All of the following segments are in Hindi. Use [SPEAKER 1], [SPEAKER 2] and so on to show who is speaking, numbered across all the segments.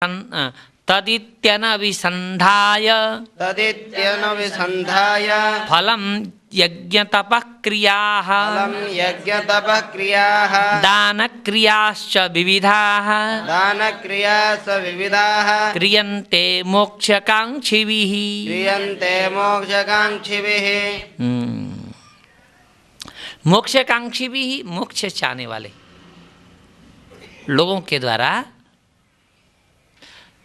[SPEAKER 1] तदित्यनविसन्धाय फलं यज्ञतपक्रियाः दानक्रियाश्च विविधाः क्रियन्ते मोक्षकाङ्क्षिभिः मोक्षकांक्षी भी मोक्ष चाहने वाले लोगों के द्वारा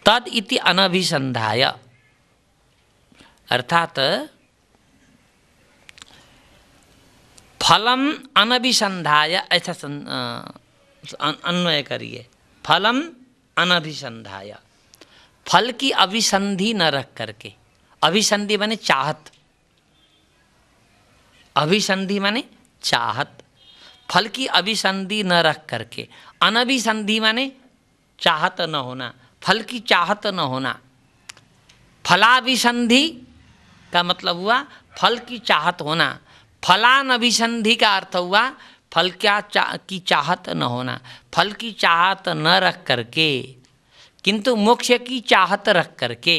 [SPEAKER 1] तद इति अनभिसंधाय अर्थात फलम अनभिसंधाय ऐसा अन्वय करिए। फलम अनभिसंधाय फल की अभिसंधि न रख करके, अभिसंधि माने चाहत, अभिसंधि माने चाहत, फल की अभिसंधि न रख करके, अनभिसंधि माने चाहत न होना, फल की चाहत न होना। फलाभिसंधि का मतलब हुआ फल की चाहत होना, फलानभिसंधि का अर्थ हुआ फल की चाहत न होना, फल की चाहत न रख करके किंतु मोक्ष की चाहत रख करके।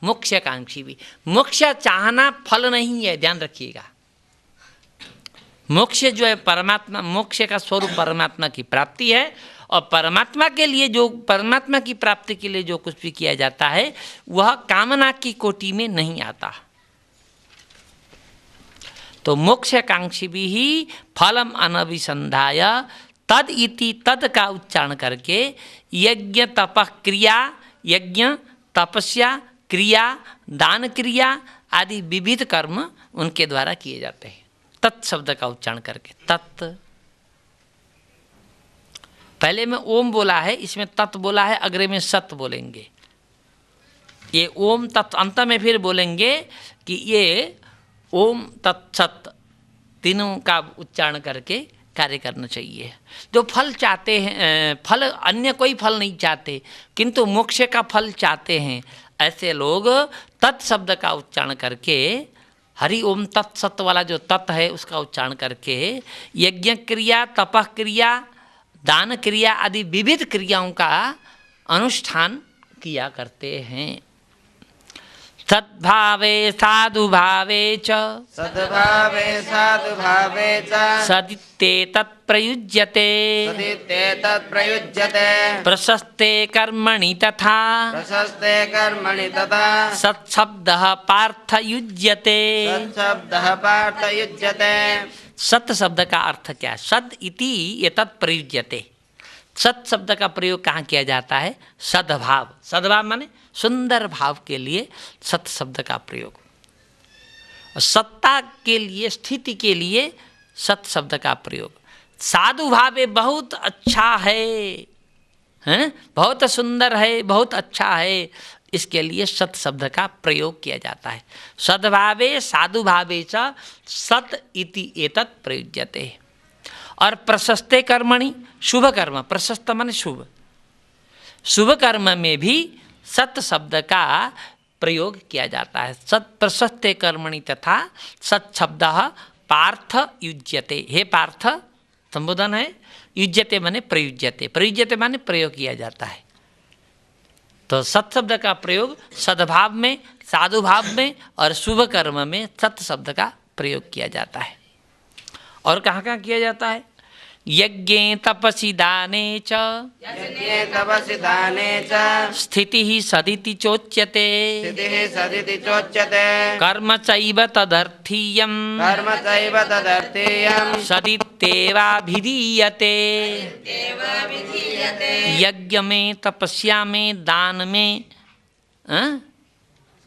[SPEAKER 1] मोक्षकांक्षी भी, मोक्ष चाहना फल नहीं है, ध्यान रखिएगा। मोक्ष जो है परमात्मा, मोक्ष का स्वरूप परमात्मा की प्राप्ति है और परमात्मा के लिए जो, परमात्मा की प्राप्ति के लिए जो कुछ भी किया जाता है वह कामना की कोटि में नहीं आता। तो मोक्षकांक्षी भी ही फलम अनभिसंधाय तद इति, तद का उच्चारण करके यज्ञ तप क्रिया, यज्ञ तपस्या क्रिया दान क्रिया आदि विविध कर्म उनके द्वारा किए जाते हैं। तत् शब्द का उच्चारण करके, तत् पहले में ओम बोला है, इसमें तत् बोला है, अग्रे में सत बोलेंगे। ये ओम तत् अंत में फिर बोलेंगे कि ये ओम तत् सत तीनों का उच्चारण करके कार्य करना चाहिए। जो फल चाहते हैं, फल अन्य कोई फल नहीं चाहते किंतु मोक्ष का फल चाहते हैं, ऐसे लोग तत् शब्द का उच्चारण करके, हरि ओम तत्सत वाला जो तत् है उसका उच्चारण करके यज्ञ क्रिया तपः क्रिया दान क्रिया आदि विविध क्रियाओं का अनुष्ठान किया करते हैं। सद्भावे साधुभावे च सदित्ते तत्प्रयुज्यते प्रशस्ते कर्मणि तथा सत्शब्दः पार्थयुज्यते। सत शब्द का अर्थ क्या है? सद इति एतत् प्रयुज्यते। सत शब्द का प्रयोग कहाँ किया जाता है? सद्भाव, सद्भाव माने सुंदर भाव के लिए सत शब्द का प्रयोग, सत्ता के लिए, स्थिति के लिए सत शब्द का प्रयोग। साधु भावे बहुत अच्छा है, हैं? बहुत सुंदर है, बहुत अच्छा है, इसके लिए सत शब्द का प्रयोग किया जाता है। सद्भावे साधु भावे च सत इति एतत् प्रयुज्यते। और प्रशस्ते कर्मणि, शुभ कर्म, प्रशस्त माने शुभ, शुभ कर्म में भी सत शब्द का प्रयोग किया जाता है। सत प्रशस्ते कर्मणि तथा सत शब्द पार्थ युज्यते। हे पार्थ संबोधन है, युज्यते माने प्रयुज्यते, प्रयुज्यते माने प्रयोग किया जाता है। तो सत शब्द का प्रयोग सद्भाव में, साधु भाव में और शुभ कर्म में सत शब्द का प्रयोग किया जाता है। और कहाँ कहाँ किया जाता है? यज्ञे तपसि दाने च स्थितिः सदिति चोच्यते कर्म चैव तदर्थीयं सदित्येवाभिधीयते। यज्ञ में, तपस्या में, दान में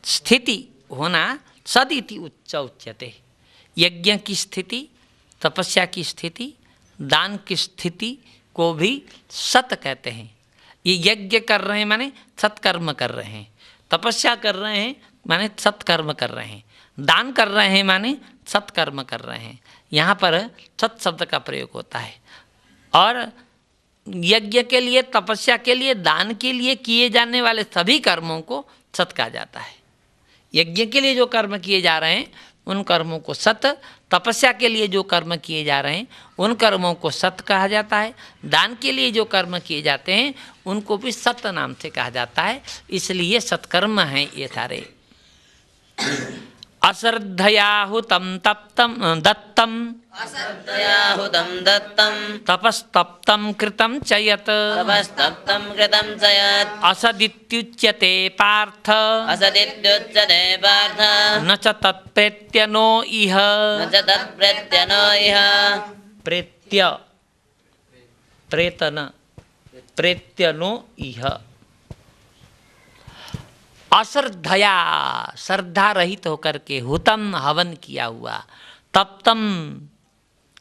[SPEAKER 1] स्थिति होना सदिति उच्यते। यज्ञ की स्थिति, तपस्या की स्थिति, दान की स्थिति को भी सत कहते हैं। ये यज्ञ कर रहे हैं माने सत्कर्म कर रहे हैं, तपस्या कर रहे हैं माने सत्कर्म कर रहे हैं, दान कर रहे हैं माने सत्कर्म कर रहे हैं। यहाँ पर सत शब्द का प्रयोग होता है। और यज्ञ के लिए, तपस्या के लिए, दान के लिए किए जाने वाले सभी कर्मों को सत कहा जाता है। यज्ञ के लिए जो कर्म किए जा रहे हैं उन कर्मों को सत, तपस्या के लिए जो कर्म किए जा रहे हैं उन कर्मों को सत कहा जाता है, दान के लिए जो कर्म किए जाते हैं उनको भी सत नाम से कहा जाता है। इसलिए सत्कर्म हैं ये सारे। अश्रद्धया हुतं तप्तं दत्तं,
[SPEAKER 2] अश्रद्धया हुतं दत्तं,
[SPEAKER 1] तपस्तप्तं कृतं च यत्,
[SPEAKER 2] तपस्तप्तं कृतं च यत्,
[SPEAKER 1] असदित्युच्यते पार्थ,
[SPEAKER 2] असदित्युच्यते पार्थ,
[SPEAKER 1] न च तत्प्रेत्यनो इह।
[SPEAKER 2] न च तत्प्रेत्यनो इह।
[SPEAKER 1] प्रेत्य प्रेतन प्रेत्यनो इह। अश्रद्धया, श्रद्धा रहित होकर के, हुतम हवन किया हुआ, तप्तम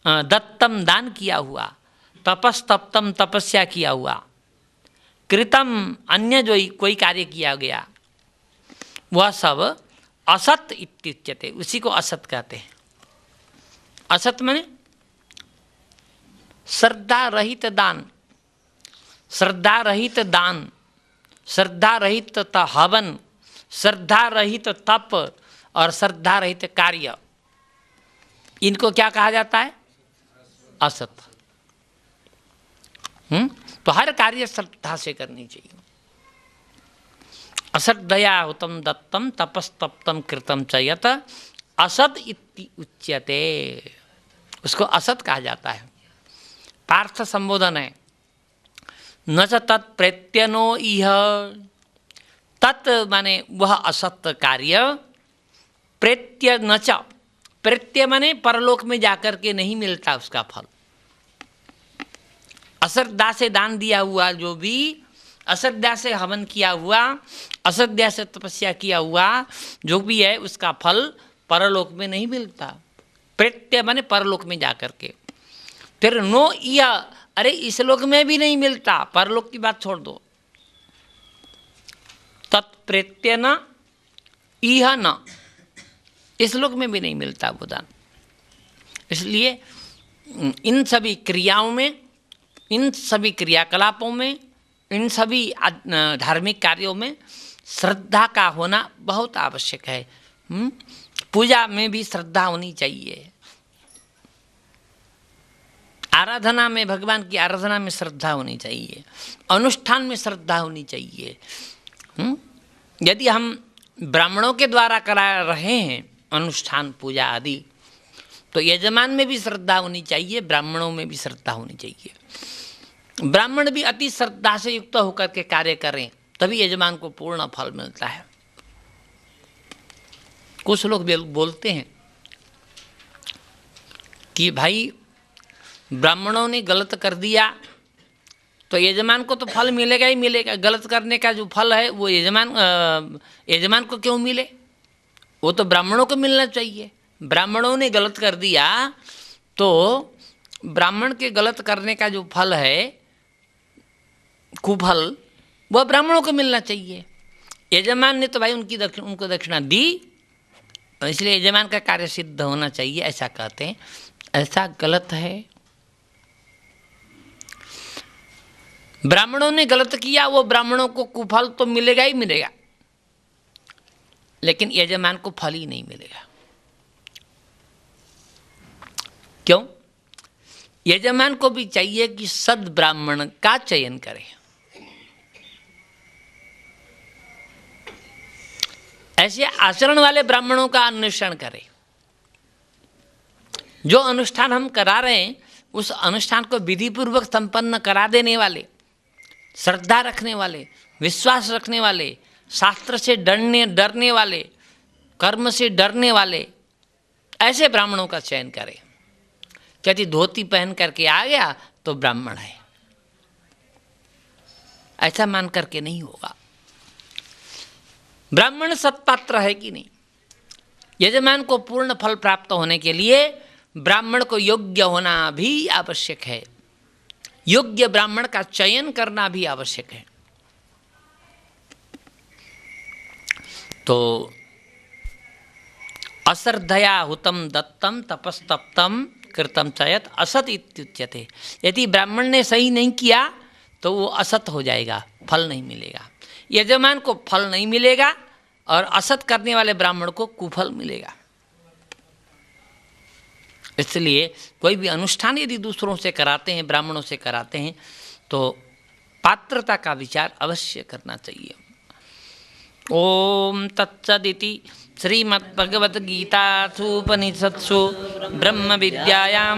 [SPEAKER 1] दत्तम दान किया हुआ, तपस्तप्तम तपस्या किया हुआ, कृतम अन्य जो कोई कार्य किया गया वह सब असत इत्युच्यते, उसी को असत कहते हैं। असत माने श्रद्धा रहित दान, श्रद्धा रहित दान, श्रद्धा रहित हवन, श्रद्धा रहित तप और श्रद्धा रहित कार्य, इनको क्या कहा जाता है? असत। तो हर कार्य श्रद्धा से करनी चाहिए। अश्रद्धया हुतं दत्तं तपस्तप्तं कृतं च यत् असत इति उच्यते, उसको असत कहा जाता है। पार्थ संबोधन है। न च तत्प्रेत्यनो इह, तत् माने वह असत कार्य, प्रेत्य न च, प्रेत्य माने परलोक में जाकर के नहीं मिलता उसका फल। अश्रद्धा से दान दिया हुआ जो भी, अश्रद्धा से हवन किया हुआ, अश्रद्धा से तपस्या किया हुआ जो भी है उसका फल परलोक में नहीं मिलता। प्रेत्य माने परलोक में जाकर के। फिर नो इह, अरे इस लोक में भी नहीं मिलता, परलोक की बात छोड़ दो। तत्प्रेत्य न इह न, इस लोक में भी नहीं मिलता वो दान। इसलिए इन सभी क्रियाओं में, इन सभी क्रियाकलापों में, इन सभी धार्मिक कार्यों में श्रद्धा का होना बहुत आवश्यक है। पूजा में भी श्रद्धा होनी चाहिए, आराधना में, भगवान की आराधना में श्रद्धा होनी चाहिए, अनुष्ठान में श्रद्धा होनी चाहिए। यदि हम ब्राह्मणों के द्वारा करा रहे हैं अनुष्ठान पूजा आदि, तो यजमान में भी श्रद्धा होनी चाहिए, ब्राह्मणों में भी श्रद्धा होनी चाहिए। ब्राह्मण भी अति श्रद्धा से युक्त होकर के कार्य करें तभी यजमान को पूर्ण फल मिलता है। कुछ लोग बोलते हैं कि भाई ब्राह्मणों ने गलत कर दिया तो यजमान को तो फल मिलेगा ही मिलेगा, गलत करने का जो फल है वो यजमान को क्यों मिले, वो तो ब्राह्मणों को मिलना चाहिए। ब्राह्मणों ने गलत कर दिया तो ब्राह्मण के गलत करने का जो फल है, कुफल, वह ब्राह्मणों को मिलना चाहिए। यजमान ने तो भाई उनको दक्षिणा दी, इसलिए यजमान का कार्य सिद्ध होना चाहिए, ऐसा कहते हैं। ऐसा गलत है। ब्राह्मणों ने गलत किया, वो ब्राह्मणों को कुफल तो मिलेगा ही मिलेगा, लेकिन यजमान को फल ही नहीं मिलेगा। क्यों? यजमान को भी चाहिए कि सद ब्राह्मण का चयन करे। ऐसे आचरण वाले ब्राह्मणों का अन्वेषण करें। जो अनुष्ठान हम करा रहे हैं उस अनुष्ठान को विधि पूर्वक संपन्न करा देने वाले, श्रद्धा रखने वाले, विश्वास रखने वाले, शास्त्र से डरने वाले, कर्म से डरने वाले, ऐसे ब्राह्मणों का चयन करें। यदि धोती पहन करके आ गया तो ब्राह्मण है, ऐसा मान करके नहीं होगा। ब्राह्मण सत्पात्र है कि नहीं? यजमान को पूर्ण फल प्राप्त होने के लिए ब्राह्मण को योग्य होना भी आवश्यक है, योग्य ब्राह्मण का चयन करना भी आवश्यक है। तो अश्रद्धया हुतं दत्तं तपस्तप्तं कृतं च यत् असत इत्युच्यते। यदि ब्राह्मण ने सही नहीं किया तो वो असत हो जाएगा, फल नहीं मिलेगा। यजमान को फल नहीं मिलेगा और असत करने वाले ब्राह्मण को कुफल मिलेगा। इसलिए कोई भी अनुष्ठान यदि दूसरों से कराते हैं, ब्राह्मणों से कराते हैं, तो पात्रता का विचार अवश्य करना चाहिए। ओम तत्सदिति श्रीमद्भगवद्गीतासूपनिषत्सु ब्रह्म विद्यायां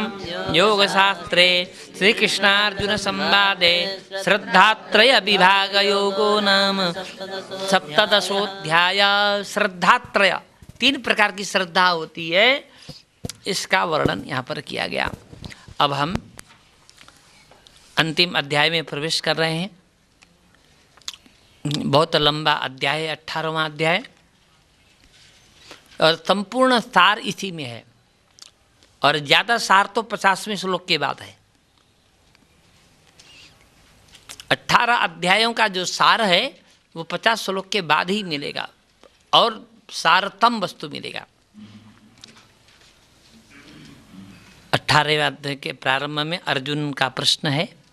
[SPEAKER 1] योगशास्त्रे श्रीकृष्णार्जुन संवादे श्रद्धात्रय विभाग योगो नाम सप्तदशोऽध्याय। श्रद्धात्रय, 3 प्रकार की श्रद्धा होती है, इसका वर्णन यहाँ पर किया गया। अब हम अंतिम अध्याय में प्रवेश कर रहे हैं। बहुत लंबा अध्याय है, 18वां अध्याय, और संपूर्ण सार इसी में है, और ज़्यादा सार तो 50वें श्लोक के बाद है। 18 अध्यायों का जो सार है वो 50 श्लोक के बाद ही मिलेगा, और सारतम वस्तु मिलेगा। 18वें अध्याय के प्रारंभ में अर्जुन का प्रश्न है,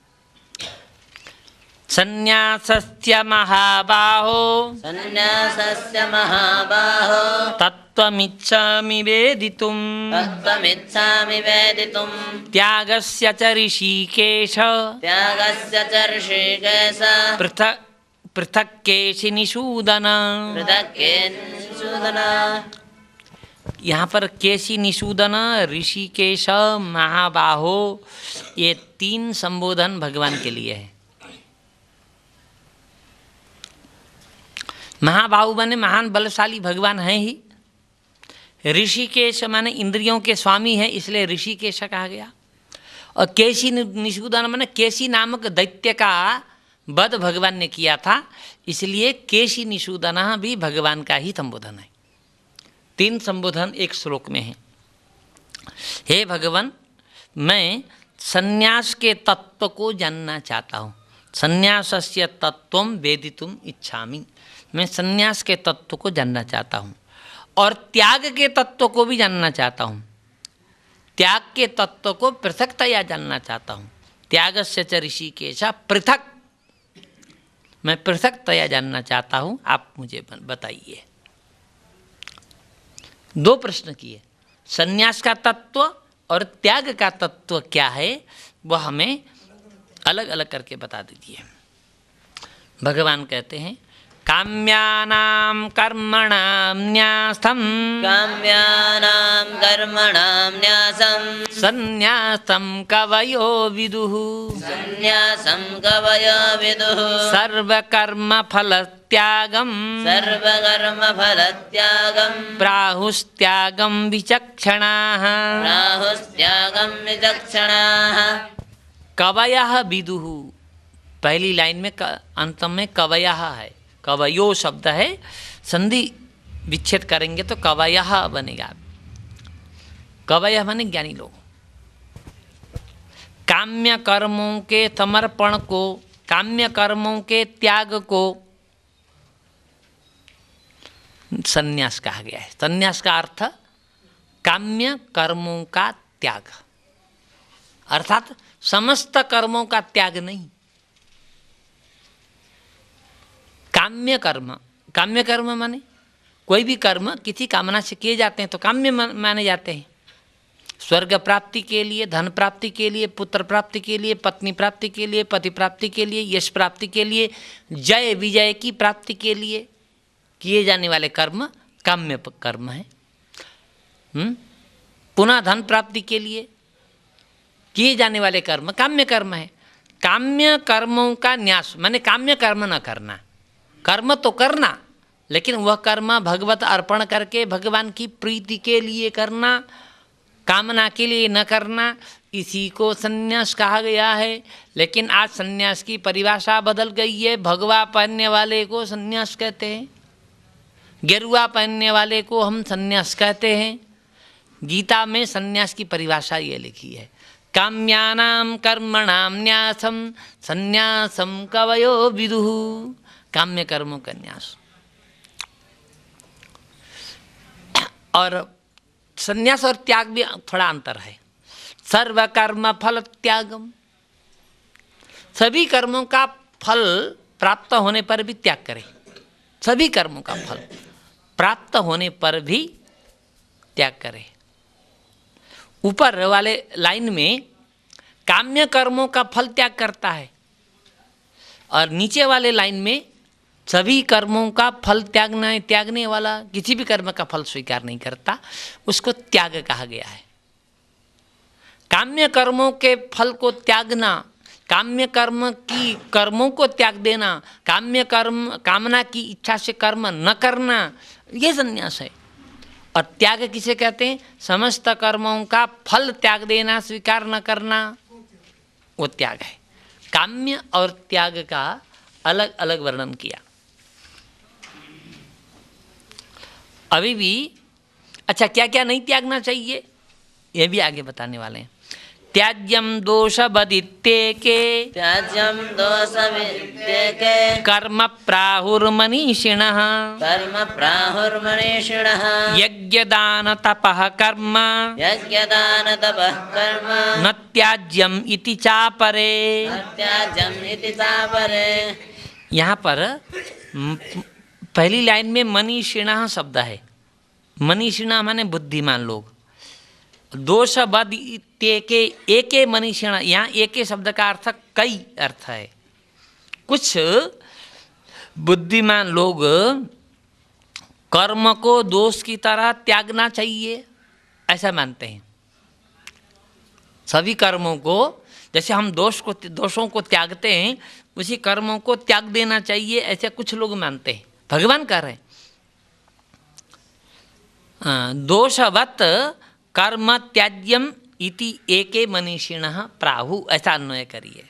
[SPEAKER 1] संन्यासस्य महाबाहो
[SPEAKER 2] सन्न्यासस्य महाबाहो
[SPEAKER 1] तत्त्वमिच्छामि वेदितुं
[SPEAKER 2] तत्त्वमिच्छामि वेदितुं
[SPEAKER 1] त्यागस्य च ऋषिकेश
[SPEAKER 2] त्यागस्य च ऋषिकेश
[SPEAKER 1] पृथक् केशिनिषूदन।
[SPEAKER 2] पृथक्केनसूदन।
[SPEAKER 1] यहाँ पर केशिनिषूदन, ऋषिकेश, महाबाहो, ये 3 संबोधन भगवान के लिए है। महाबाहु माने महान बलशाली भगवान हैं ही। ऋषिकेश माने इंद्रियों के स्वामी हैं, इसलिए ऋषिकेश कहा गया। और केशी निषूदन माने केशी नामक दैत्य का वध भगवान ने किया था, इसलिए केशी निषूदन भी भगवान का ही संबोधन है। 3 संबोधन एक श्लोक में है। हे भगवान, मैं संन्यास के तत्व को जानना चाहता हूँ। संन्यासस्य तत्वम वेदितुम इच्छामि। मैं संन्यास के तत्व को जानना चाहता हूँ, और त्याग के तत्व को भी जानना चाहता हूँ। त्याग के तत्व को पृथकतया जानना चाहता हूँ। त्यागस्य च ऋषिकेश पृथक, मैं पृथकतया जानना चाहता हूँ, आप मुझे बताइए। 2 प्रश्न किए, संन्यास का तत्व और त्याग का तत्व क्या है, वह हमें अलग अलग करके बता दीजिए। भगवान कहते हैं, काम्यानां कर्मणां न्यासं
[SPEAKER 2] काम्यानां कर्मणां न्यासं
[SPEAKER 1] संन्यासं कवयो विदुः
[SPEAKER 2] संन्यासं कवयो विदुः
[SPEAKER 1] सर्वकर्मफलत्यागं
[SPEAKER 2] सर्वकर्मफलत्यागं
[SPEAKER 1] प्राहुस्त्यागं विचक्षणाः
[SPEAKER 2] प्राहुस्त्यागं विचक्षणाः।
[SPEAKER 1] कवयः विदुः, पहली लाइन में अंत में कवयः है, कवयो शब्द है, संधि विच्छेद करेंगे तो कवयः बनेगा। कवयः माने ज्ञानी लोग। काम्य कर्मों के समर्पण को, काम्य कर्मों के त्याग को संन्यास कहा गया है। संन्यास का अर्थ काम्य कर्मों का त्याग, अर्थात समस्त कर्मों का त्याग नहीं। काम्य कर्म, काम्य कर्म माने कोई भी कर्म किसी कामना से किए जाते हैं तो काम्य माने जाते हैं। स्वर्ग प्राप्ति के लिए, धन प्राप्ति के लिए, पुत्र प्राप्ति के लिए, पत्नी प्राप्ति के लिए, पति प्राप्ति के लिए, यश प्राप्ति के लिए, जय विजय की प्राप्ति के लिए किए जाने वाले कर्म काम्य कर्म है। पुनः धन प्राप्ति के लिए किए जाने वाले कर्म काम्य कर्म है। काम्य कर्मों का न्यास माने काम्य कर्म न करना। कर्म तो करना, लेकिन वह कर्म भगवत अर्पण करके भगवान की प्रीति के लिए करना, कामना के लिए न करना, इसी को संन्यास कहा गया है। लेकिन आज संन्यास की परिभाषा बदल गई है। भगवा पहनने वाले को संन्यास कहते हैं, गेरुआ पहनने वाले को हम संन्यास कहते हैं। गीता में संन्यास की परिभाषा ये लिखी है, काम्यानां कर्मणां न्यासं संन्यासं कवयो विदुः। काम्य कर्मों का न्यास। और संन्यास और त्याग भी थोड़ा अंतर है। सर्वकर्म फल त्यागम, सभी कर्मों का फल प्राप्त होने पर भी त्याग करें। सभी कर्मों का फल प्राप्त होने पर भी त्याग करें। ऊपर वाले लाइन में काम्य कर्मों का फल त्याग करता है, और नीचे वाले लाइन में सभी कर्मों का फल त्यागने वाला किसी भी कर्म का फल स्वीकार नहीं करता, उसको त्याग कहा गया है। काम्य कर्मों के फल को त्यागना, काम्य कर्मों को त्याग देना, कामना की इच्छा से कर्म न करना, ये संन्यास है। और त्याग किसे कहते हैं? समस्त कर्मों का फल त्याग देना, स्वीकार न करना, वो त्याग है। काम्य और त्याग का अलग अलग वर्णन किया। अभी भी अच्छा क्या क्या नहीं त्यागना चाहिए ये भी आगे बताने वाले हैं। त्याज्यम दोष बदित्येके,
[SPEAKER 2] त्याज्यम दोष विद्येके,
[SPEAKER 1] कर्म प्राहुर्मनीषिणः,
[SPEAKER 2] कर्म प्राहुर्मनीषिणः,
[SPEAKER 1] यज्ञ दान तपः कर्म,
[SPEAKER 2] यज्ञदान तपः कर्म,
[SPEAKER 1] न त्याज्यम इति चापरे।
[SPEAKER 2] त्याज्यम इति चापरे।
[SPEAKER 1] यहाँ पर पहली लाइन में मनीषिणः शब्द है। मनीषिणः माने बुद्धिमान लोग। दोष बद इत्येके, एके मनीषिणः, यहाँ एके शब्द का अर्थ कई अर्थ है। कुछ बुद्धिमान लोग कर्म को दोष की तरह त्यागना चाहिए ऐसा मानते हैं। सभी कर्मों को जैसे हम दोषों को त्यागते हैं, उसी कर्मों को त्याग देना चाहिए ऐसे कुछ लोग मानते हैं। भगवान कह रहे हैं दोषवत कर्म त्याज्यम इति एके मनीषिणः प्राहु, ऐसा अन्वय करिए।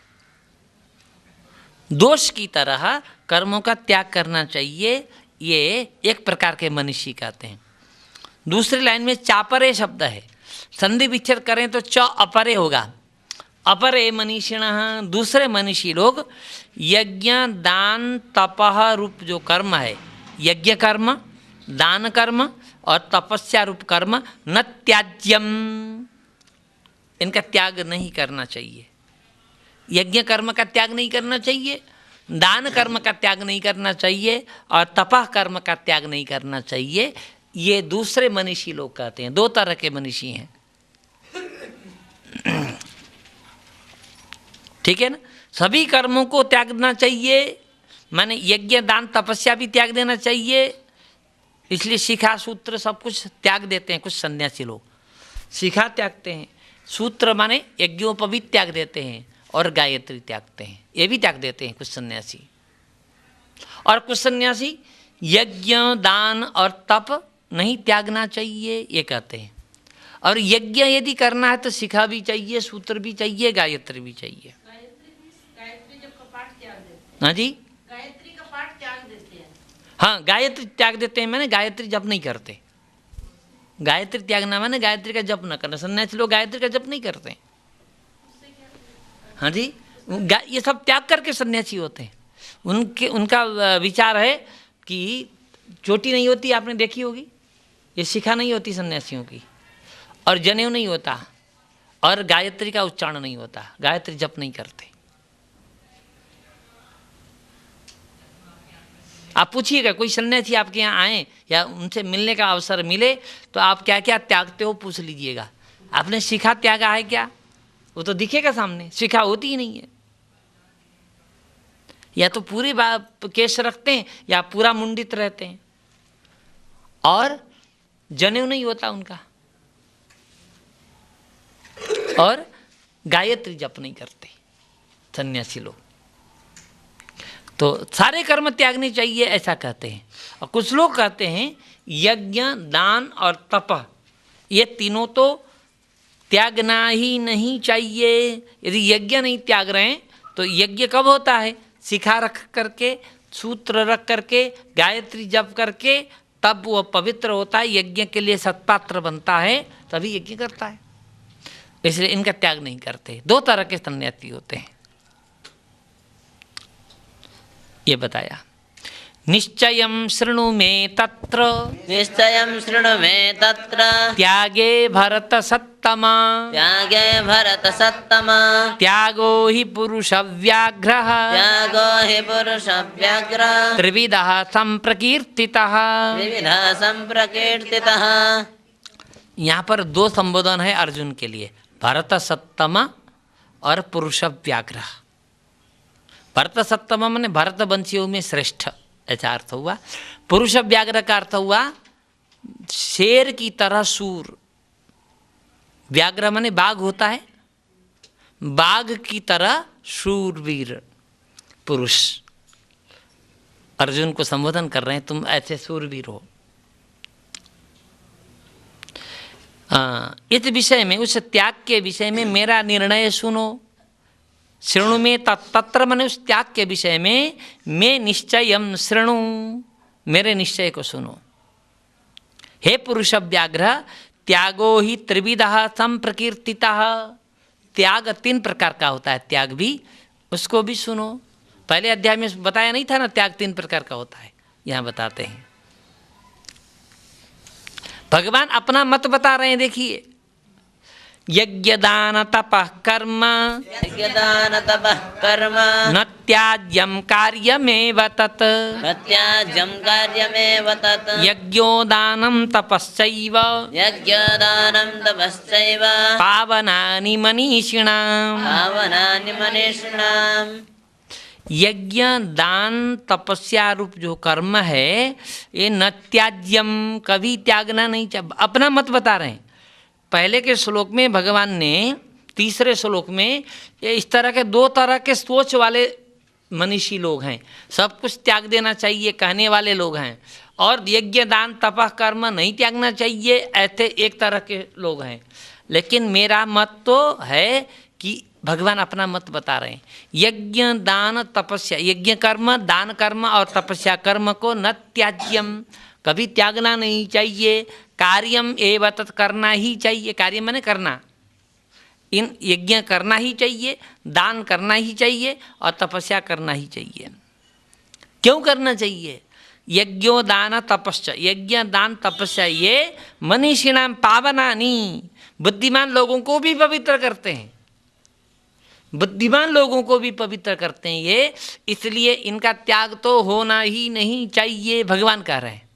[SPEAKER 1] दोष की तरह कर्मों का त्याग करना चाहिए, ये एक प्रकार के मनीषी कहते हैं। दूसरी लाइन में चापरे शब्द है। संधि विच्छेद करें तो च अपरे होगा। अपरे मनीषिणः, दूसरे मनीषी लोग यज्ञ दान तपः रूप जो कर्म है, यज्ञ कर्म, दान कर्म और तपस्या रूप कर्म, न त्याज्यम, इनका त्याग नहीं करना चाहिए। यज्ञ कर्म का त्याग नहीं करना चाहिए, दान कर्म का त्याग नहीं करना चाहिए और तपः कर्म का त्याग नहीं करना चाहिए। ये दूसरे मनीषी लोग कहते हैं। दो तरह के मनीषी हैं, ठीक है ना। सभी कर्मों को त्यागना चाहिए, माने यज्ञ दान तपस्या भी त्याग देना चाहिए। इसलिए शिखा सूत्र सब कुछ त्याग देते हैं कुछ सन्यासी लोग। शिखा त्यागते हैं, सूत्र माने यज्ञोपवी त्याग देते हैं और गायत्री त्यागते हैं, ये भी त्याग देते हैं कुछ सन्यासी। और कुछ सन्यासी यज्ञ दान और तप नहीं त्यागना चाहिए ये कहते हैं। और यज्ञ यदि करना है तो शिखा भी चाहिए, सूत्र भी चाहिए, गायत्री भी चाहिए। हाँ जी,
[SPEAKER 3] गायत्री का पाठ त्याग देते हैं।
[SPEAKER 1] हाँ गायत्री त्याग देते हैं, मैंने गायत्री जप नहीं करते। गायत्री त्यागना माने गायत्री का जप न करना। सन्यासी लोग गायत्री का जप नहीं करते। हाँ जी, ये सब त्याग करके सन्यासी होते हैं। उनका विचार है कि चोटी नहीं होती, आपने देखी होगी, ये शिखा नहीं होती सन्यासियों की, और जनेऊ नहीं होता, और गायत्री का उच्चारण नहीं होता, गायत्री जप नहीं करते। आप पूछिएगा, कोई सन्यासी आपके यहाँ आए या उनसे मिलने का अवसर मिले तो आप क्या क्या त्यागते हो पूछ लीजिएगा। आपने शिखा त्यागा है क्या? वो तो दिखेगा सामने, शिखा होती ही नहीं है। या तो पूरे केश रखते हैं या पूरा मुंडित रहते हैं, और जनेऊ नहीं होता उनका, और गायत्री जप नहीं करते सन्यासी लोग। तो सारे कर्म त्यागने चाहिए ऐसा कहते हैं। और कुछ लोग कहते हैं यज्ञ दान और तप ये तीनों तो त्यागना ही नहीं चाहिए। यदि यज्ञ नहीं त्याग रहे हैं तो यज्ञ कब होता है? शिखा रख करके, सूत्र रख करके, गायत्री जप करके, तब वो पवित्र होता है, यज्ञ के लिए सत्पात्र बनता है, तभी यज्ञ करता है। इसलिए इनका त्याग नहीं करते। दो तरह के सन्यासी होते हैं, ये बताया। निश्चयं शृणु मे तत्र,
[SPEAKER 2] निश्चयं शृणु मे तत्र,
[SPEAKER 1] त्यागे भरत सत्तमा,
[SPEAKER 2] त्यागे भरत सत्तमा,
[SPEAKER 1] त्यागो हि पुरुष व्याघ्रः,
[SPEAKER 2] त्यागो हि पुरुष व्याघ्रः,
[SPEAKER 1] त्रिविधः संप्रकीर्तितः।
[SPEAKER 2] विविधः संप्रकीर्तितः।
[SPEAKER 1] यहाँ पर दो संबोधन है अर्जुन के लिए, भरत सत्तम और पुरुष व्याघ्र। भरत सत्तम माने भरत वंशियों में श्रेष्ठ, ऐसा अर्थ हुआ। पुरुष व्याघ्र का अर्थ हुआ शेर की तरह शूर। व्याघ्र माने बाघ होता है, बाघ की तरह शूरवीर पुरुष। अर्जुन को संबोधन कर रहे हैं, तुम ऐसे शूरवीर हो। इस विषय में, उस त्याग के विषय में मेरा निर्णय सुनो। शृणु में तत्र मने उस त्याग के विषय में, मैं निश्चयम शृणु, मेरे निश्चय को सुनो। हे पुरुष व्याघ्र, त्यागो ही त्रिविधः संप्रकीर्तितः। त्याग 3 प्रकार का होता है, त्याग भी, उसको भी सुनो। पहले अध्याय में बताया नहीं था ना त्याग 3 प्रकार का होता है, यहाँ बताते हैं। भगवान अपना मत बता रहे हैं, देखिए। यज्ञ दान तपः कर्म,
[SPEAKER 2] यज्ञदान तपः कर्म,
[SPEAKER 1] न त्याज्यम कार्यमेव तत्,
[SPEAKER 2] न त्याज्यं कार्यमेव तत्,
[SPEAKER 1] यज्ञो दानं तपश्चैव
[SPEAKER 2] यज्ञदानं तपश्चैव
[SPEAKER 1] पावनानि मनीषिणाम्।
[SPEAKER 2] पावनानि मनीषिणाम्।
[SPEAKER 1] यज्ञ दान तपस्या रूप जो कर्म है, ये न त्याज्यम, कभी त्यागना नहीं चाहिए। अपना मत बता रहे हैं। पहले के श्लोक में भगवान ने, तीसरे श्लोक में, ये इस तरह के 2 तरह के सोच वाले मनीषी लोग हैं। सब कुछ त्याग देना चाहिए कहने वाले लोग हैं, और यज्ञ दान तपः कर्म नहीं त्यागना चाहिए, ऐसे एक तरह के लोग हैं। लेकिन मेरा मत तो है कि भगवान अपना मत बता रहे हैं। यज्ञ दान तपस्या, यज्ञ कर्म, दान कर्म और तपस्या कर्म को न त्याज्यम, कभी त्यागना नहीं चाहिए। कार्यम एव तत्, करना ही चाहिए। कार्य माने करना। इन यज्ञ करना ही चाहिए, दान करना ही चाहिए और तपस्या करना ही चाहिए। क्यों करना चाहिए? यज्ञो दान तपस्या, यज्ञ दान तपस्या ये मनीषिणाम पावनानि, बुद्धिमान लोगों को भी पवित्र करते हैं। बुद्धिमान लोगों को भी पवित्र करते हैं ये, इसलिए इनका त्याग तो होना ही नहीं चाहिए, भगवान कह रहे हैं।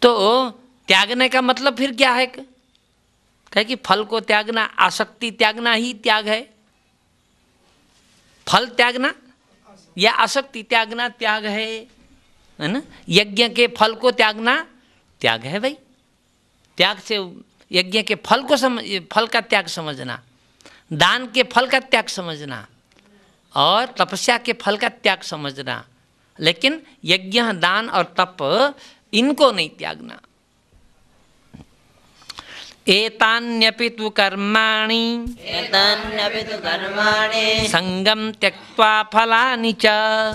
[SPEAKER 1] तो त्यागने का मतलब फिर क्या है? कहे कि फल को त्यागना, आसक्ति त्यागना ही त्याग है। फल त्यागना या आसक्ति त्यागना त्याग है ना? यज्ञ के फल को त्यागना त्याग है भाई। त्याग से यज्ञ के फल को फल का त्याग समझना, दान के फल का त्याग समझना और तपस्या के फल का त्याग समझना, लेकिन यज्ञ दान और तप इनको नहीं त्यागना। एतान्यपि तु कर्माणि,
[SPEAKER 2] एतान्यपि तु कर्माणि
[SPEAKER 1] संगम त्यक्त्वा फलानि च,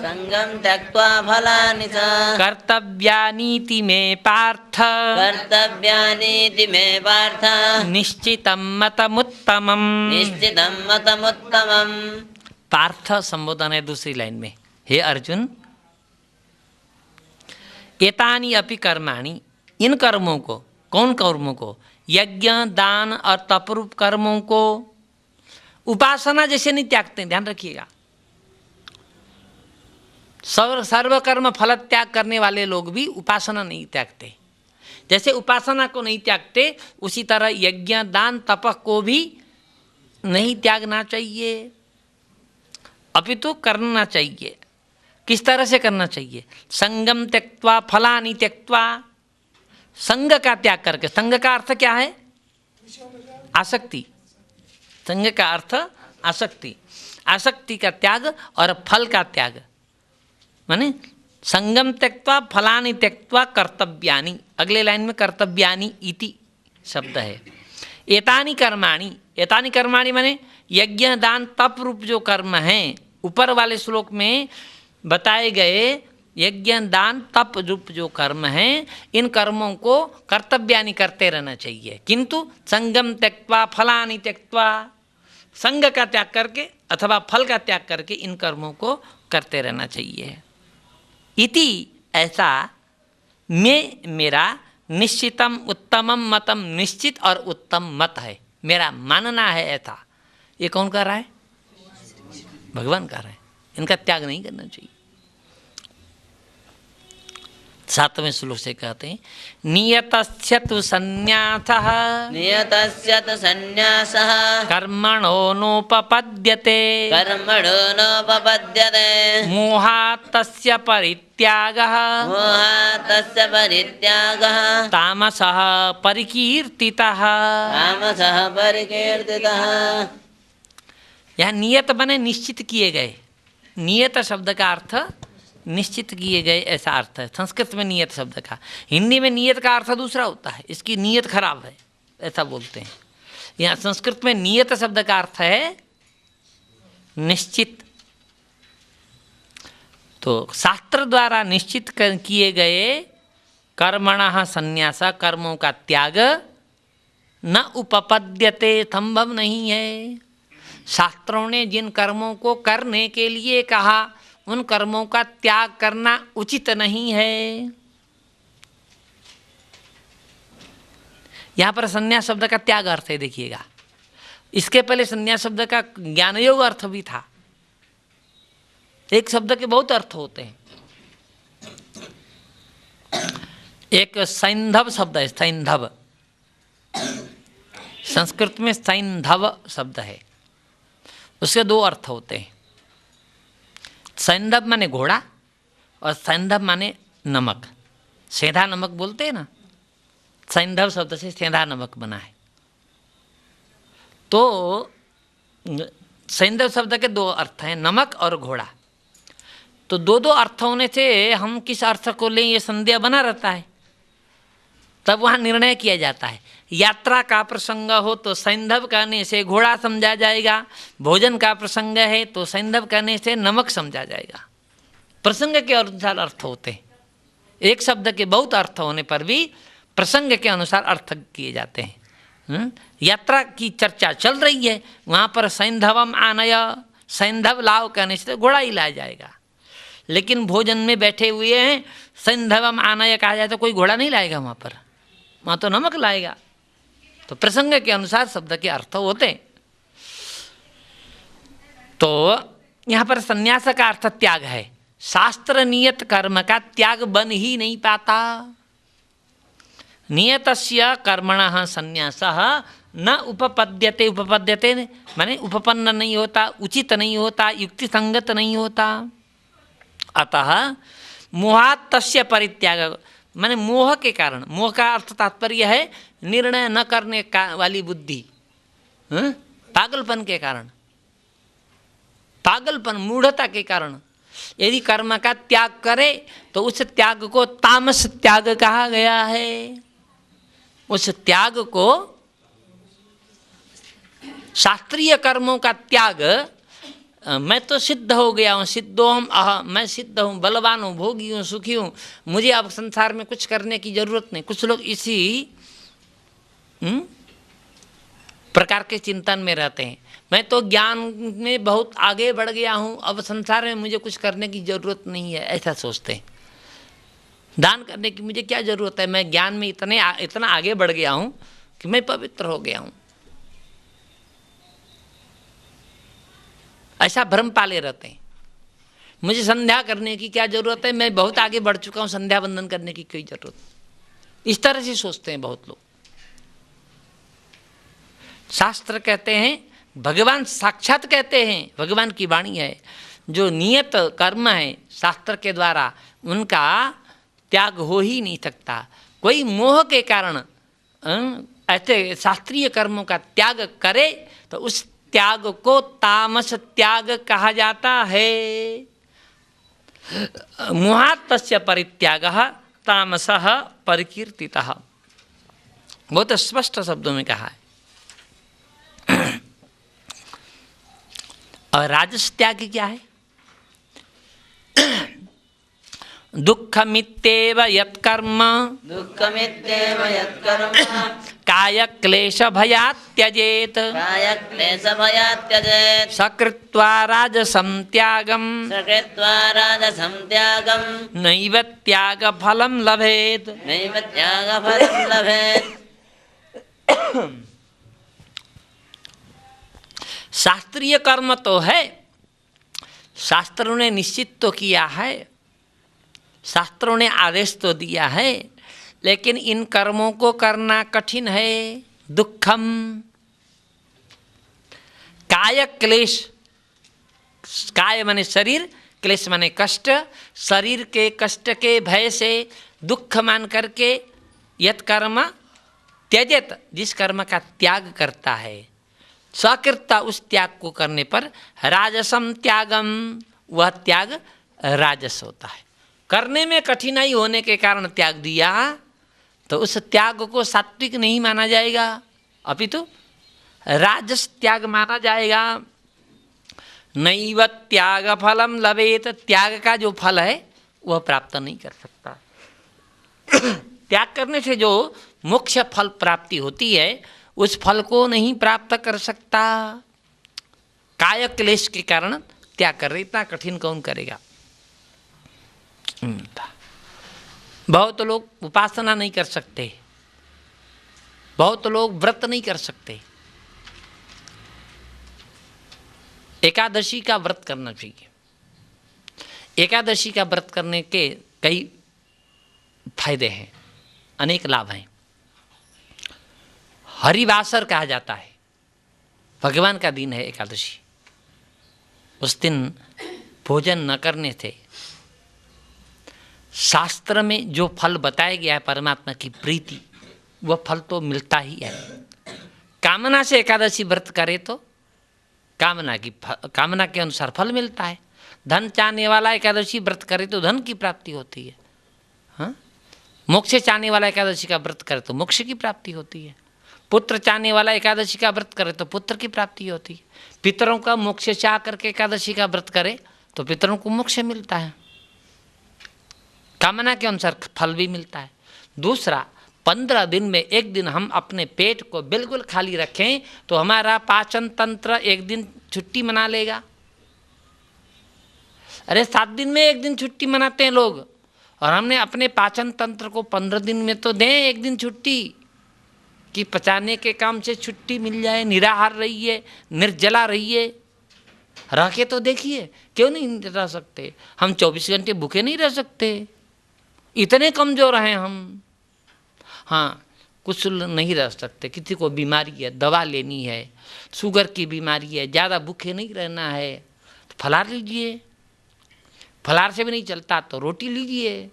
[SPEAKER 2] संगं त्यक्त्वा फलानि च,
[SPEAKER 1] कर्तव्यानीति मे पार्थ,
[SPEAKER 2] कर्तव्यानीति मे पार्थ,
[SPEAKER 1] निश्चितं मतमुत्तमम्।
[SPEAKER 2] निश्चितं मतमुत्तमम्।
[SPEAKER 1] पार्थ संबोधन है दूसरी लाइन में। हे अर्जुन, एतानि अपि कर्माणि, इन कर्मों को, कौन कर्मों को? यज्ञ दान और तपरूप कर्मों को। उपासना जैसे नहीं त्यागते, ध्यान रखिएगा। सर्व कर्म फल त्याग करने वाले लोग भी उपासना नहीं त्यागते। जैसे उपासना को नहीं त्यागते, उसी तरह यज्ञ दान तप को भी नहीं त्यागना चाहिए, अपितु करना चाहिए। किस तरह से करना चाहिए? संगम त्यक्त्वा फलानि त्यक्त्वा, संग का त्याग करके। संग का अर्थ क्या है? आसक्ति। संग का अर्थ आसक्ति, आसक्ति का त्याग और फल का त्याग। माने संगम त्यक्त्वा फलानि त्यक्त्वा कर्तव्यानि। अगले लाइन में कर्तव्यानि इति शब्द है। एतानि कर्माणि, एतानि कर्माणि माने यज्ञ दान तप रूप जो कर्म हैं, ऊपर वाले श्लोक में बताए गए यज्ञ दान तप रूप जो कर्म हैं, इन कर्मों को कर्तव्यानि करते रहना चाहिए। किंतु संगम त्यक्त्वा फलानि त्यक्त्वा, संग का त्याग करके अथवा फल का त्याग करके इन कर्मों को करते रहना चाहिए। इति, ऐसा में मेरा निश्चितम उत्तमम मतम, निश्चित और उत्तम मत है, मेरा मानना है ऐसा। ये कौन कर रहा है? भगवान कर रहे हैं। इनका त्याग नहीं करना चाहिए। 7वें श्लोक से कहते हैं नियतस्य तु सन्न्यासः
[SPEAKER 2] नियतस्य तु सन्न्यासः
[SPEAKER 1] कर्मणो नोपपद्यते
[SPEAKER 2] कर्मणो नोपपद्यते
[SPEAKER 1] मोहात् तस्य परित्यागः
[SPEAKER 2] मोहात् तस्य परित्यागः
[SPEAKER 1] तामसः परिकीर्तितः।
[SPEAKER 2] तामसः परिकीर्तितः।
[SPEAKER 1] यहाँ नियत बने निश्चित किए गए। नियत शब्द का अर्थ निश्चित किए गए ऐसा अर्थ है संस्कृत में नियत शब्द का। हिंदी में नियत का अर्थ दूसरा होता है, इसकी नियत खराब है ऐसा बोलते हैं। यहाँ संस्कृत में नियत शब्द का अर्थ है निश्चित। तो शास्त्र द्वारा निश्चित किए गए कर्मणः संन्यास, कर्मों का त्याग न उपपद्यते, संभव नहीं है। शास्त्रों ने जिन कर्मों को करने के लिए कहा उन कर्मों का त्याग करना उचित नहीं है। यहाँ पर संन्यास शब्द का त्याग अर्थ है, देखिएगा। इसके पहले संन्यास शब्द का ज्ञानयोग अर्थ भी था। एक शब्द के बहुत अर्थ होते हैं। एक सैंधव शब्द है, सैंधव। संस्कृत में सैंधव शब्द है, उसके दो अर्थ होते हैं। सैंधव माने घोड़ा और सैंधव माने नमक। सेंधा नमक बोलते हैं ना, सैंधव शब्द से सेंधा नमक बना है। तो सैंधव शब्द के दो अर्थ हैं, नमक और घोड़ा। तो दो दो अर्थ होने से हम किस अर्थ को लें ये संदेह बना रहता है। तब वहाँ निर्णय किया जाता है। यात्रा का प्रसंग हो तो सैंधव कहने से घोड़ा समझा जाएगा, भोजन का प्रसंग है तो सैंधव कहने से नमक समझा जाएगा। प्रसंग के अनुसार अर्थ होते हैं। एक शब्द के बहुत अर्थ होने पर भी प्रसंग के अनुसार अर्थ किए जाते हैं। यात्रा की चर्चा चल रही है, वहाँ पर सैंधवम आनय, सैंधव लाओ कहने से तो घोड़ा ही लाया जाएगा। लेकिन भोजन में बैठे हुए हैं, सैंधवम आनय कहा जाए तो कोई घोड़ा नहीं लाएगा, वहाँ तो नमक लाएगा। तो प्रसंग के अनुसार शब्द के अर्थ होते हैं। तो यहाँ पर संन्यास का अर्थ त्याग है। शास्त्र नियत कर्म का त्याग बन ही नहीं पाता। नियतस्य कर्मणः संन्यासः न उपपद्यते, उपपद्यते माने उपपन्न नहीं होता, उचित नहीं होता, युक्ति संगत नहीं होता। अतः मोहात् तस्य परित्याग माने मोह के कारण, मोह का अर्थ तात्पर्य है निर्णय न करने का वाली बुद्धि, पागलपन के कारण, पागलपन मूढ़ता के कारण यदि कर्म का त्याग करे तो उस त्याग को तामस त्याग कहा गया है। उस त्याग को, शास्त्रीय कर्मों का त्याग, मैं तो सिद्ध हो गया हूँ, सिद्धोहम अहम, मैं सिद्ध हूँ, बलवान हूँ, भोगी हूँ, सुखी हूँ, मुझे अब संसार में कुछ करने की जरूरत नहीं। कुछ लोग इसी प्रकार के चिंतन में रहते हैं। मैं तो ज्ञान में बहुत आगे बढ़ गया हूँ, अब संसार में मुझे कुछ करने की जरूरत नहीं है, ऐसा सोचते हैं। दान करने की मुझे क्या जरूरत है, मैं ज्ञान में इतना आगे बढ़ गया हूँ कि मैं पवित्र हो गया हूँ, ऐसा भ्रम पाले रहते हैं। मुझे संध्या करने की क्या जरूरत है, मैं बहुत आगे बढ़ चुका हूँ, संध्या बंदन करने की कोई जरूरत नहीं। इस तरह से सोचते हैं बहुत लोग। शास्त्र कहते हैं, भगवान साक्षात कहते हैं, भगवान की वाणी है, जो नियत कर्म है शास्त्र के द्वारा उनका त्याग हो ही नहीं सकता। कोई मोह के कारण ऐसे शास्त्रीय कर्मों का त्याग करे तो उस त्याग को तामस त्याग कहा जाता है। मोहात् तस्य परित्यागः तामसः परिकीर्तितः, बहुत स्पष्ट शब्दों में कहा है। और राजस त्याग क्या है? दुःखमित्येव यत्कर्म,
[SPEAKER 2] दुःखमित्येव यत्कर्म
[SPEAKER 1] काय क्लेश भयात् त्यजेत्,
[SPEAKER 2] काय क्लेश भयात् त्यजेत्,
[SPEAKER 1] सकृत्वा राजसं त्यागं,
[SPEAKER 2] सकृत्वा राजसं त्यागं,
[SPEAKER 1] नैव त्यागफलं लभेत्,
[SPEAKER 2] नैव त्यागफलं लभेत्।
[SPEAKER 1] शास्त्रीय कर्म तो है, शास्त्रों ने निश्चित तो किया है, शास्त्रों ने आदेश तो दिया है, लेकिन इन कर्मों को करना कठिन है। दुखम, काय क्लेश, काय माने शरीर, क्लेश माने कष्ट, शरीर के कष्ट के भय से दुख मान करके यत कर्म त्यजेत, जिस कर्म का त्याग करता है, स्वकृता उस त्याग को करने पर राजसम त्यागम, वह त्याग राजस होता है। करने में कठिनाई होने के कारण त्याग दिया तो उस त्याग को सात्विक नहीं माना जाएगा, अपितु राजस त्याग माना जाएगा। नैव त्याग फलम लभेत, त्याग का जो फल है वह प्राप्त नहीं कर सकता। त्याग करने से जो मोक्ष फल प्राप्ति होती है उस फल को नहीं प्राप्त कर सकता। काय क्लेश के कारण त्याग कर रहे, इतना कठिन कौन करेगा। बहुत लोग उपासना नहीं कर सकते, बहुत लोग व्रत नहीं कर सकते। एकादशी का व्रत करना चाहिए। एकादशी का व्रत करने के कई फायदे हैं, अनेक लाभ हैं। हरिवासर कहा जाता है, भगवान का दिन है एकादशी। उस दिन भोजन न करने से शास्त्र में जो फल बताया गया है परमात्मा की प्रीति, वह फल तो मिलता ही है। कामना से एकादशी व्रत करे तो कामना के अनुसार फल मिलता है। धन चाहने वाला एकादशी व्रत करे तो धन की प्राप्ति होती है। हाँ, मोक्ष चाहने वाला एकादशी का व्रत करे तो मोक्ष की प्राप्ति होती है। पुत्र चाहने वाला एकादशी का व्रत करे तो पुत्र की प्राप्ति होती है। पितरों का मोक्ष चाह करके एकादशी का व्रत करे तो पितरों को मोक्ष मिलता है, कामना के अनुसार फल भी मिलता है। दूसरा, 15 दिन में एक दिन हम अपने पेट को बिल्कुल खाली रखें तो हमारा पाचन तंत्र एक दिन छुट्टी मना लेगा। अरे 7 दिन में एक दिन छुट्टी मनाते हैं लोग, और हमने अपने पाचन तंत्र को 15 दिन में तो दें एक दिन छुट्टी, कि पचाने के काम से छुट्टी मिल जाए। निराहार रहिए, निर्जला रहिए, रह के तो देखिए, क्यों नहीं रह सकते। हम 24 घंटे भूखे नहीं रह सकते, इतने कमज़ोर हैं हम। हाँ, कुछ नहीं रह सकते, किसी को बीमारी है, दवा लेनी है, शुगर की बीमारी है, ज़्यादा भूखे नहीं रहना है तो फलाहार लीजिए। फलाहार से भी नहीं चलता तो रोटी लीजिए।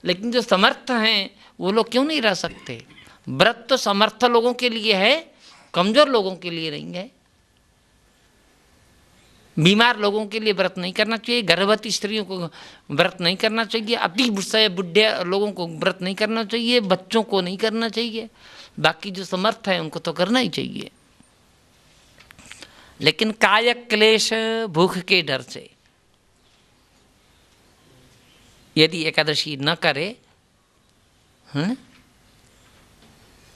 [SPEAKER 1] लेकिन जो समर्थ हैं वो लोग क्यों नहीं रह सकते। व्रत तो समर्थ लोगों के लिए है, कमज़ोर लोगों के लिए नहीं है। बीमार लोगों के लिए व्रत नहीं करना चाहिए, गर्भवती स्त्रियों को व्रत नहीं करना चाहिए, अति बुढ़े लोगों को व्रत नहीं करना चाहिए, बच्चों को नहीं करना चाहिए। बाकी जो समर्थ है उनको तो करना ही चाहिए। लेकिन काय क्लेश, भूख के डर से यदि एकादशी न करे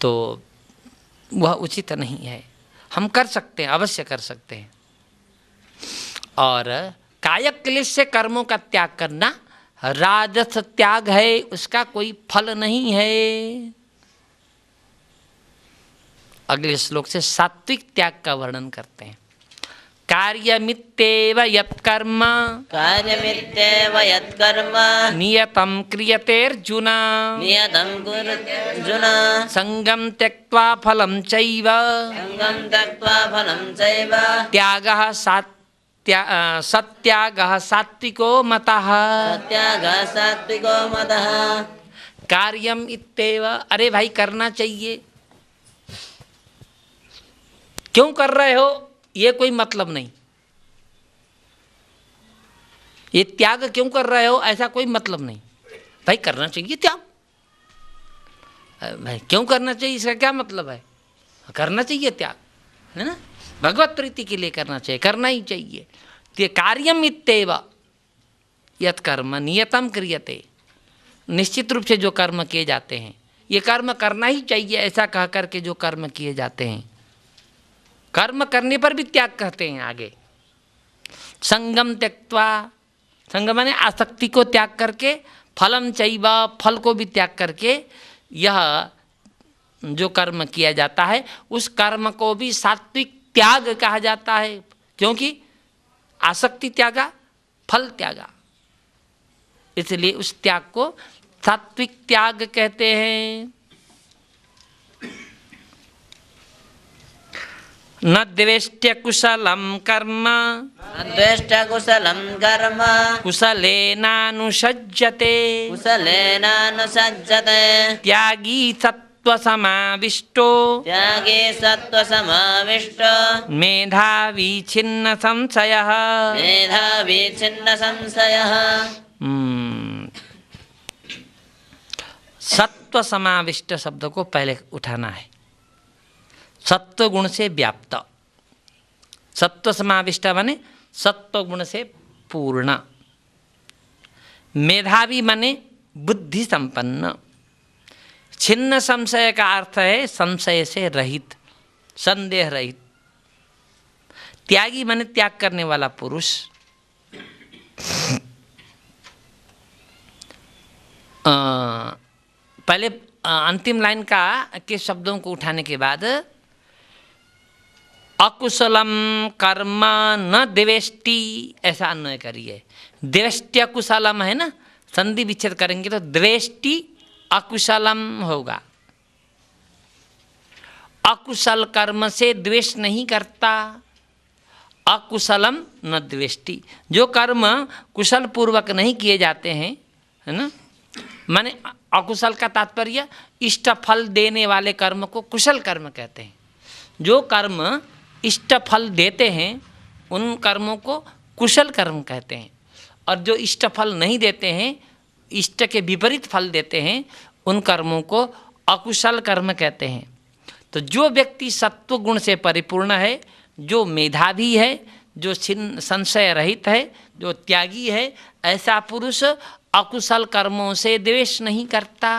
[SPEAKER 1] तो वह उचित नहीं है। हम कर सकते हैं, अवश्य कर सकते हैं। और काय क्लेश से कर्मों का त्याग करना राजस त्याग है, उसका कोई फल नहीं है। अगले श्लोक से सात्विक त्याग का वर्णन करते हैं। कार्यमित्येव यत्कर्म,
[SPEAKER 2] कार्यमित्येव यत्कर्म,
[SPEAKER 1] नियतं क्रियतेऽर्जुन,
[SPEAKER 2] नियतं कुरुर्जुन,
[SPEAKER 1] संगं त्यक्त्वा फलं चैव,
[SPEAKER 2] संगं त्यक्त्वा फलं चैव,
[SPEAKER 1] त्यागः सत्यागः सात्विको मतः,
[SPEAKER 2] सत्यागः सात्विको मतः।
[SPEAKER 1] कार्यम इत्येव, अरे भाई करना चाहिए। क्यों कर रहे हो ये कोई मतलब नहीं। ये त्याग क्यों कर रहे हो ऐसा कोई मतलब नहीं। भाई करना चाहिए त्याग, भाई क्यों करना चाहिए इसका क्या मतलब है। करना चाहिए त्याग, है ना, भगवत प्रीति के लिए करना चाहिए, करना ही चाहिए। ते कार्यम इत्येव यत् कर्म नियतम क्रियते, निश्चित रूप से जो कर्म किए जाते हैं ये कर्म करना ही चाहिए, ऐसा कह करके जो कर्म किए जाते हैं, कर्म करने पर भी त्याग कहते हैं आगे। संगम त्यक्त्वा, संगम माने आसक्ति को त्याग करके, फलम चैवा, फल को भी त्याग करके, यह जो कर्म किया जाता है उस कर्म को भी सात्विक त्याग कहा जाता है। क्योंकि आसक्ति त्यागा, फल त्यागा, इसलिए उस त्याग को सात्विक त्याग कहते हैं। न द्वेष्ट्य कुशलम कर्म
[SPEAKER 2] द्वेष्ट कुशलं कर्म
[SPEAKER 1] कुशलेनानुसज्जते
[SPEAKER 2] कुशलेनानुसज्जते
[SPEAKER 1] त्यागी सत्त्वसमाविष्टो
[SPEAKER 2] त्यागे सत्त्वसमाविष्टो
[SPEAKER 1] मेधावी छिन्न संशयः।
[SPEAKER 2] मेधावी छिन्न संशयः।
[SPEAKER 1] सत्व समाविष्ट शब्द को पहले उठाना है। सत्व गुण से व्याप्त, सत्व समाविष्ट माने सत्व गुण से पूर्ण। मेधावी माने बुद्धि संपन्न। छिन्न संशय का अर्थ है संशय से रहित, संदेह रहित। त्यागी माने त्याग करने वाला पुरुष। पहले अंतिम लाइन का के शब्दों को उठाने के बाद अकुशलम कर्म न द्वेष्टि ऐसा अन्वय करिए। द्वेष्ट्य कुशलम है ना, संधि विच्छेद करेंगे तो द्वेष्टि अकुशलम होगा। अकुशल कर्म से द्वेष नहीं करता, अकुशलम न द्वेष्टि। जो कर्म कुशल पूर्वक नहीं किए जाते हैं, है ना, माने अकुशल का तात्पर्य इष्ट फल देने वाले कर्म को कुशल कर्म कहते हैं। जो कर्म इष्ट फल देते हैं उन कर्मों को कुशल कर्म कहते हैं, और जो इष्ट फल नहीं देते हैं, इष्ट के विपरीत फल देते हैं, उन कर्मों को अकुशल कर्म कहते हैं। तो जो व्यक्ति सत्व गुण से परिपूर्ण है, जो मेधावी है, जो संशय रहित है, जो त्यागी है, ऐसा पुरुष अकुशल कर्मों से द्वेष नहीं करता।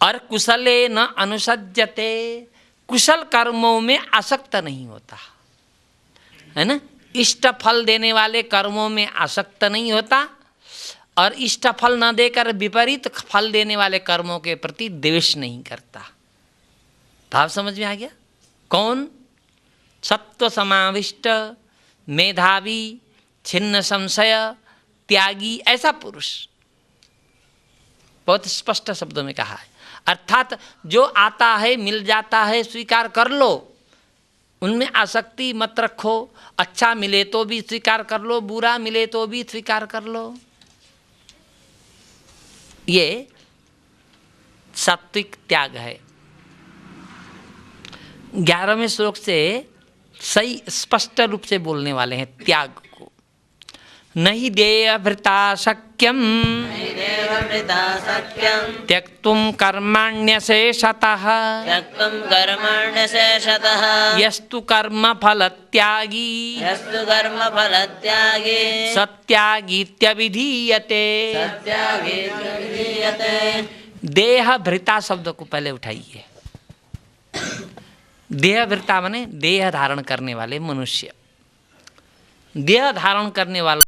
[SPEAKER 1] और कुशले न अनुसज्जते, कुशल कर्मों में आसक्त नहीं होता, है ना। इष्ट फल देने वाले कर्मों में आसक्त नहीं होता, और इष्ट फल न देकर विपरीत फल देने वाले कर्मों के प्रति द्वेष नहीं करता। भाव समझ में आ गया? कौन? सत्व समाविष्ट, मेधावी, छिन्न संशय, त्यागी, ऐसा पुरुष। बहुत स्पष्ट शब्दों में कहा है। अर्थात जो आता है मिल जाता है स्वीकार कर लो, उनमें आसक्ति मत रखो। अच्छा मिले तो भी स्वीकार कर लो, बुरा मिले तो भी स्वीकार कर लो। ये सात्विक त्याग है। 11वें श्लोक से सही स्पष्ट रूप से बोलने वाले हैं त्याग को। नहीं देय भृता शक्यम त्यक्तुम कर्माण्यशेषतः यस्तु कर्म फल त्यागी सत्यागीत्यभिधीयते। देह भृता शब्द को पहले उठाइए। देह भृता माने देह धारण करने वाले मनुष्य। देह धारण करने वाला